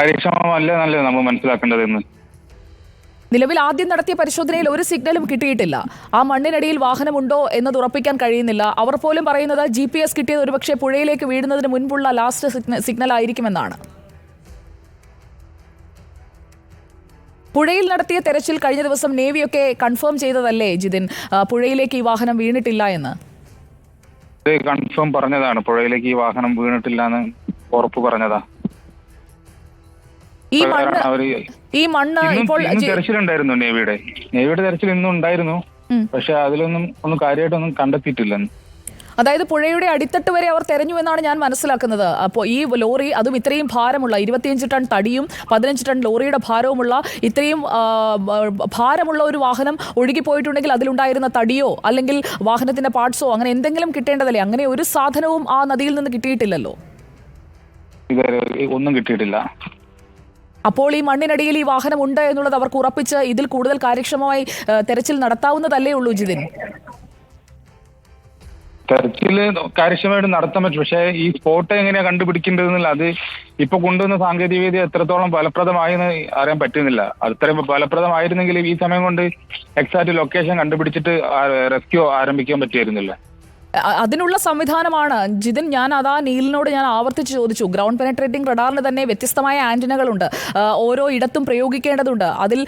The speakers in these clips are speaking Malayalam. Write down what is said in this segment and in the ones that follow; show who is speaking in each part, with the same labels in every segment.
Speaker 1: കാര്യക്ഷമമല്ല നല്ലത് നമ്മൾ മനസ്സിലാക്കേണ്ടതെന്ന്.
Speaker 2: നിലവിൽ ആദ്യം നടത്തിയ പരിശോധനയിൽ ഒരു സിഗ്നലും കിട്ടിയിട്ടില്ല. ആ മണ്ണിനടിയിൽ വാഹനമുണ്ടോ എന്നത് ഉറപ്പിക്കാൻ കഴിയുന്നില്ല. അവർ പോലും പറയുന്നത് GPS കിട്ടിയത് ഒരുപക്ഷെ പുഴയിലേക്ക് വീഴുന്നതിന് മുൻപുള്ള ലാസ്റ്റ് സിഗ്നൽ ആയിരിക്കുമെന്നാണ്. പുഴയിൽ നടത്തിയ തെരച്ചിൽ കഴിഞ്ഞ ദിവസം നേവിയൊക്കെ കൺഫേം ചെയ്തതല്ലേ ജിതിൻ, പുഴയിലേക്ക് ഈ വാഹനം വീണിട്ടില്ല എന്ന്?
Speaker 1: കൺഫേം പറഞ്ഞതാണ്, പുഴയിലേക്ക് ഈ വാഹനം വീണിട്ടില്ല എന്ന് ഉറപ്പ് പറഞ്ഞതാ.
Speaker 2: ഈ മണ്ണ് ഇപ്പോൾ
Speaker 1: തെരച്ചിലുണ്ടായിരുന്നു നേവിയുടെ തെരച്ചിൽ ഇന്നും ഉണ്ടായിരുന്നു. പക്ഷെ ഒന്നും കാര്യമായിട്ടൊന്നും കണ്ടെത്തിയിട്ടില്ല.
Speaker 2: അതായത് പുഴയുടെ അടിത്തട്ട് വരെ അവർ തെരഞ്ഞു എന്നാണ് ഞാൻ മനസ്സിലാക്കുന്നത്. അപ്പോൾ ഈ ലോറി, അതും ഇത്രയും ഭാരമുള്ള 25 ടൺ തടിയും 15 ടൺ ലോറിയുടെ ഭാരവുമുള്ള ഇത്രയും ഭാരമുള്ള ഒരു വാഹനം ഒഴുകിപ്പോയിട്ടുണ്ടെങ്കിൽ അതിലുണ്ടായിരുന്ന തടിയോ അല്ലെങ്കിൽ വാഹനത്തിന്റെ പാർട്സോ അങ്ങനെ എന്തെങ്കിലും കിട്ടേണ്ടതല്ലേ? അങ്ങനെ ഒരു സാധനവും ആ നദിയിൽ നിന്ന് കിട്ടിയിട്ടില്ലല്ലോ.
Speaker 1: ഒന്നും കിട്ടിയിട്ടില്ല.
Speaker 2: അപ്പോൾ ഈ മണ്ണിനടിയിൽ ഈ വാഹനം ഉണ്ട് എന്നുള്ളത് അവർക്ക് ഉറപ്പിച്ച് ഇതിൽ കൂടുതൽ കാര്യക്ഷമമായി തെരച്ചിൽ നടത്താവുന്നതല്ലേ ഉള്ളൂ ജിതിൻ?
Speaker 1: തെരച്ചില് കാര്യക്ഷമമായിട്ട് നടത്താൻ പറ്റും. പക്ഷേ ഈ സ്പോട്ട് എങ്ങനെയാ കണ്ടുപിടിക്കേണ്ടതെന്നില്ല. അത് ഇപ്പൊ കൊണ്ടുവന്ന സാങ്കേതികവിദ്യ എത്രത്തോളം ഫലപ്രദമായി എന്ന് അറിയാൻ പറ്റുന്നില്ല. അത്രയും ഫലപ്രദമായിരുന്നെങ്കിൽ ഈ സമയം കൊണ്ട് എക്സാക്ട് ലൊക്കേഷൻ കണ്ടുപിടിച്ചിട്ട് റെസ്ക്യൂ ആരംഭിക്കാൻ പറ്റിയിരുന്നില്ല.
Speaker 2: അതിനുള്ള സംവിധാനമാണ് ജിതിൻ. ഞാൻ നീലിനോട് ആവർത്തിച്ച് ചോദിച്ചു. ഗ്രൗണ്ട് പെനട്രേറ്റിംഗ് റഡാറിന് തന്നെ വ്യത്യസ്തമായ ആന്റിനകളുണ്ട്, ഓരോ ഇടത്തും പ്രയോഗിക്കേണ്ടതുണ്ട്. അതിൽ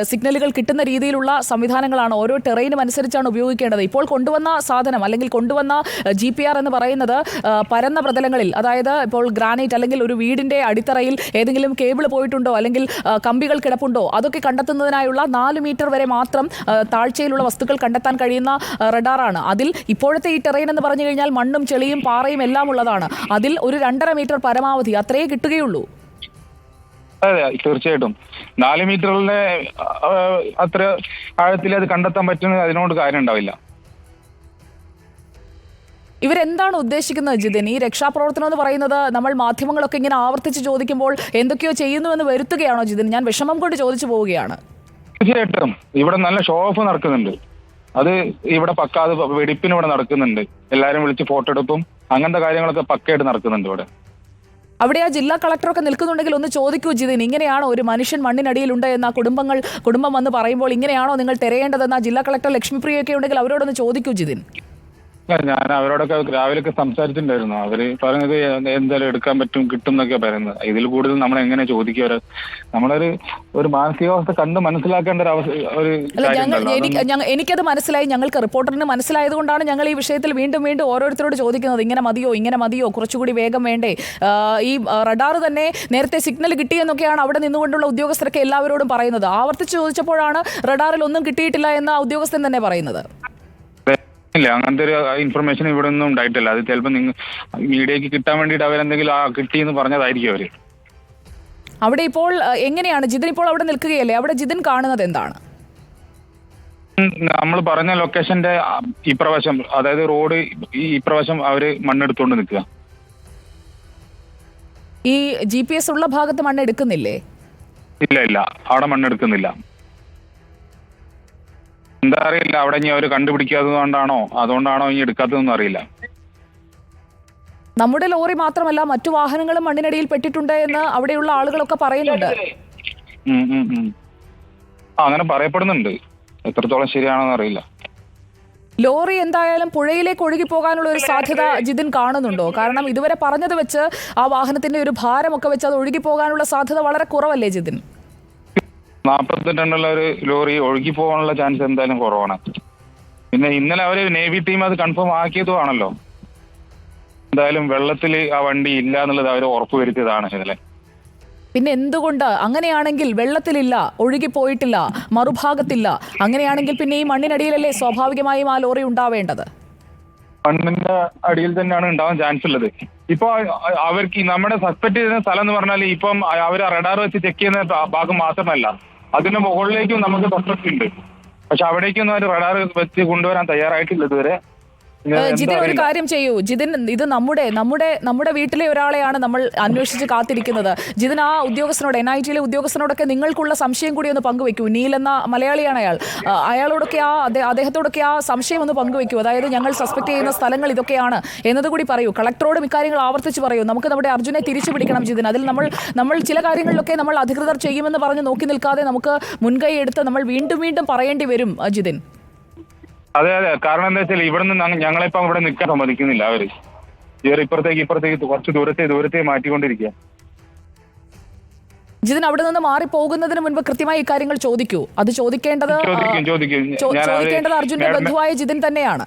Speaker 2: സിഗ്നലുകൾ കിട്ടുന്ന രീതിയിലുള്ള സംവിധാനങ്ങളാണ്, ഓരോ ടെറൈനും അനുസരിച്ചാണ് ഉപയോഗിക്കേണ്ടത്. ഇപ്പോൾ കൊണ്ടുവന്ന സാധനം അല്ലെങ്കിൽ കൊണ്ടുവന്ന GPR എന്ന് പറയുന്നത് പരന്ന പ്രതലങ്ങളിൽ, അതായത് ഇപ്പോൾ ഗ്രാനൈറ്റ് അല്ലെങ്കിൽ ഒരു വീടിന്റെ അടിത്തറയിൽ ഏതെങ്കിലും കേബിൾ പോയിട്ടുണ്ടോ അല്ലെങ്കിൽ കമ്പികൾ കിടപ്പുണ്ടോ അതൊക്കെ കണ്ടെത്തുന്നതിനായുള്ള 4 മീറ്റർ വരെ മാത്രം താഴ്ചയിലുള്ള വസ്തുക്കൾ കണ്ടെത്താൻ കഴിയുന്ന റഡാറാണ്. അതിൽ ഇപ്പോഴത്തെ ഈ എന്ന് പറഞ്ഞു കഴിഞ്ഞാൽ മണ്ണും ചെളിയും പാറയും എല്ലാം ഉള്ളതാണ്. അതിൽ ഒരു 2.5 മീറ്റർ പരമാവധി അത്രയേ കിട്ടുകയുള്ളൂ.
Speaker 1: അതെ, തീർച്ചയായിട്ടും 4 മീറ്ററിലെ അത്ര ആഴത്തിൽ അത് കണ്ടെത്താൻ പറ്റുന്ന അതിനോട് കാര്യം ഉണ്ടാവില്ല.
Speaker 2: ഇവരെന്താണ് ഉദ്ദേശിക്കുന്നത് ജിതിൻ? ഈ രക്ഷാപ്രവർത്തനം എന്ന് പറയുന്നത് നമ്മൾ മാധ്യമങ്ങളൊക്കെ ഇങ്ങനെ ആവർത്തിച്ച് ചോദിക്കുമ്പോൾ എന്തൊക്കെയോ ചെയ്യുന്നുവെന്ന് വരുത്തുകയാണോ ജിതിൻ? ഞാൻ വിഷമം കൊണ്ട് ചോദിച്ചു പോവുകയാണ്.
Speaker 1: തീർച്ചയായിട്ടും ഇവിടെ നല്ല ഷോ ഓഫ് നടക്കുന്നുണ്ട്. അത് ഇവിടെ അത് വെടിപ്പിന് ഇവിടെ നടക്കുന്നുണ്ട്. എല്ലാരും വിളിച്ച് ഫോട്ടോ എടുപ്പും അങ്ങനത്തെ കാര്യങ്ങളൊക്കെ പക്കയായിട്ട് നടക്കുന്നുണ്ട് ഇവിടെ.
Speaker 2: അവിടെ ആ ജില്ലാ കളക്ടറൊക്കെ നിൽക്കുന്നുണ്ടെങ്കിൽ ഒന്ന് ചോദിക്കൂ ജിതിൻ, ഇങ്ങനെയാണോ ഒരു മനുഷ്യൻ മണ്ണിനടിയിലുണ്ട് എന്ന കുടുംബം വന്ന് പറയുമ്പോൾ ഇങ്ങനെയാണോ നിങ്ങൾ തിരയേണ്ടതെന്ന ജില്ലാ കളക്ടർ ലക്ഷ്മിപ്രിയൊക്കെ ഉണ്ടെങ്കിൽ അവരോടൊന്ന് ചോദിക്കൂ ജിതിൻ.
Speaker 1: ഞാൻ അവരോടൊക്കെ രാവിലെയൊക്കെ സംസാരിച്ചിട്ടുണ്ടായിരുന്നു. അവര് പറഞ്ഞത് എന്തായാലും എടുക്കാൻ പറ്റും, കിട്ടും എന്നൊക്കെ പറയുന്നത്. ഇതിൽ കൂടുതൽ നമ്മൾ എങ്ങനെ ചോദിക്കുക? നമ്മളൊരു മാനസികാവസ്ഥ കണ്ട് മനസ്സിലാക്കേണ്ട ഒരു
Speaker 2: എനിക്കത് മനസ്സിലായി. ഞങ്ങൾക്ക് റിപ്പോർട്ടറിന് മനസ്സിലായത് കൊണ്ടാണ് ഞങ്ങൾ ഈ വിഷയത്തിൽ വീണ്ടും ഓരോരുത്തരോട് ചോദിക്കുന്നത്. ഇങ്ങനെ മതിയോ, കുറച്ചുകൂടി വേഗം വേണ്ടേ? ഈ റഡാർ തന്നെ നേരത്തെ സിഗ്നൽ കിട്ടിയെന്നൊക്കെയാണ് അവിടെ നിന്നുകൊണ്ടുള്ള ഉദ്യോഗസ്ഥരൊക്കെ എല്ലാവരോടും പറയുന്നത്. ആവർത്തിച്ച് ചോദിച്ചപ്പോഴാണ് റഡാറിൽ ഒന്നും കിട്ടിയിട്ടില്ല എന്ന് ഉദ്യോഗസ്ഥൻ തന്നെ പറയുന്നത്.
Speaker 1: ഇല്ല, അങ്ങനത്തെ ഒരു ഇൻഫർമേഷൻ ഇവിടെ ഒന്നും ഉണ്ടായിട്ടില്ല. അത് ചിലപ്പോൾ നിങ്ങൾ മീഡിയക്ക് കിട്ടാൻ വേണ്ടിയിട്ട് അവരെന്തെങ്കിലും കിട്ടിയെന്ന് പറഞ്ഞതായിരിക്കും അവര്.
Speaker 2: അവിടെ ഇപ്പോൾ എങ്ങനെയാണ് ജിതിൻ? ഇപ്പോൾ അവിടെ നിൽക്കുകയല്ലേ, അവിടെ ജിതിൻ കാണുന്നത് എന്താണ്?
Speaker 1: നമ്മൾ പറഞ്ഞ ലൊക്കേഷന്റെ ഇപ്രവശം, അതായത് റോഡ് ഇപ്രവശം അവര് മണ്ണെടുത്തോണ്ട് നിൽക്കുക.
Speaker 2: ഈ GPS ഉള്ള ഭാഗത്ത് മണ്ണെടുക്കുന്നില്ലേ?
Speaker 1: ഇല്ല, അവിടെ മണ്ണെടുക്കുന്നില്ല. എന്താ അറിയില്ല, അവിടെ ഇനി അവര് അതുകൊണ്ടാണോ ഇനി എടുക്കാത്തതെന്നും അറിയില്ല.
Speaker 2: നമ്മുടെ ലോറി മാത്രമല്ല മറ്റു വാഹനങ്ങളും മണ്ണിനടിയിൽ പെട്ടിട്ടുണ്ട് എന്ന് അവിടെയുള്ള ആളുകളൊക്കെ പറയുന്നുണ്ട്.
Speaker 1: അങ്ങനെ പറയപ്പെടുന്നുണ്ട്. എത്രത്തോളം ശരിയാണെന്ന് അറിയില്ല.
Speaker 2: ലോറി എന്തായാലും പുഴയിലേക്ക് ഒഴുകി പോകാനുള്ള ഒരു സാധ്യത ജിതിൻ കാണുന്നുണ്ടോ? കാരണം ഇതുവരെ പറഞ്ഞത് വെച്ച് ആ വാഹനത്തിന്റെ ഒരു ഭാരമൊക്കെ വെച്ച് അത് ഒഴുകി പോകാനുള്ള സാധ്യത വളരെ കുറവല്ലേ ജിതിൻ?
Speaker 1: 40 ടണ്ണുള്ള ഒരു ലോറി ഒഴുകി പോകാനുള്ള ചാൻസ് എന്തായാലും കുറവാണ്. പിന്നെ ഇന്നലെ അവര് നേവി ടീം അത് കൺഫേം ആക്കിയതുമാണല്ലോ. എന്തായാലും വെള്ളത്തിൽ ആ വണ്ടി ഇല്ല എന്നുള്ളത് അവർ ഉറപ്പുവരുത്തിയതാണ് ഇന്നലെ.
Speaker 2: പിന്നെ എന്തുകൊണ്ട് അങ്ങനെയാണെങ്കിൽ വെള്ളത്തിലില്ല, ഒഴുകിപ്പോയിട്ടില്ല, മറുഭാഗത്തില്ല, അങ്ങനെയാണെങ്കിൽ പിന്നെ ഈ മണ്ണിനടിയിലല്ലേ സ്വാഭാവികമായും ആ ലോറി ഉണ്ടാവേണ്ടത്?
Speaker 1: മണ്ണിന്റെ അടിയിൽ തന്നെയാണ് ഉണ്ടാവാൻ ചാൻസ് ഉള്ളത്. ഇപ്പൊ അവർക്ക് നമ്മുടെ സസ്പെക്ട് ചെയ്യുന്ന സ്ഥലം എന്ന് പറഞ്ഞാൽ ഇപ്പം അവർ റഡാർ വെച്ച് ചെക്ക് ചെയ്യുന്ന ഭാഗം മാത്രമല്ല, അതിന് മുകളിലേക്കും നമുക്ക് സസ്പെക്ട് ഉണ്ട്. പക്ഷെ അവിടേക്കൊന്നും അവർ റഡാർ വെച്ച് കൊണ്ടുവരാൻ തയ്യാറായിട്ടില്ല ഇതുവരെ.
Speaker 2: ജിതിൻ ഒരു കാര്യം ചെയ്യൂ. ജിതിൻ, ഇത് നമ്മുടെ വീട്ടിലെ ഒരാളെയാണ് നമ്മൾ അന്വേഷിച്ച് കാത്തിരിക്കുന്നത്. ജിതിൻ ആ ഉദ്യോഗസ്ഥനോട്, NIT ഉദ്യോഗസ്ഥനോടൊക്കെ നിങ്ങൾക്കുള്ള സംശയം കൂടി ഒന്ന് പങ്കുവെക്കൂ. നീൽ എന്ന മലയാളിയാണ് അയാൾ. അയാളോടൊക്കെ അദ്ദേഹത്തോടൊക്കെ ആ സംശയം ഒന്ന് പങ്കുവെക്കൂ. അതായത് ഞങ്ങൾ സസ്പെക്ട് ചെയ്യുന്ന സ്ഥലങ്ങൾ ഇതൊക്കെയാണ് എന്നതുകൂടി പറയൂ. കളക്ടറോടും ഇക്കാര്യങ്ങൾ ആവർത്തിച്ച് പറയൂ. നമുക്ക് നമ്മുടെ അർജുനെ തിരിച്ചു പിടിക്കണം ജിതിൻ. അതിൽ നമ്മൾ ചില കാര്യങ്ങളിലൊക്കെ നമ്മൾ അധികൃതർ ചെയ്യുമെന്ന് പറഞ്ഞ് നോക്കി നിൽക്കാതെ നമുക്ക് മുൻകൈ എടുത്ത് നമ്മൾ വീണ്ടും പറയേണ്ടി വരും ജിതിൻ.
Speaker 1: അതെ, കാരണം എന്താ വെച്ചാൽ ഇവിടെ നിന്ന് ഞങ്ങളിപ്പം ഇവിടെ നിൽക്കാൻ സമ്മതിക്കുന്നില്ല അവര്. ഇപ്പുറത്തേക്ക് കുറച്ച് ദൂരത്തെ മാറ്റിക്കൊണ്ടിരിക്കുക.
Speaker 2: ജിതിൻ, അവിടെ നിന്ന് മാറി പോകുന്നതിന് മുൻപ് കൃത്യമായി ഇക്കാര്യങ്ങൾ ചോദിക്കൂ. അത് ചോദിക്കേണ്ടത് അർജുന്റെ ബന്ധുവായ ജിതിൻ തന്നെയാണ്.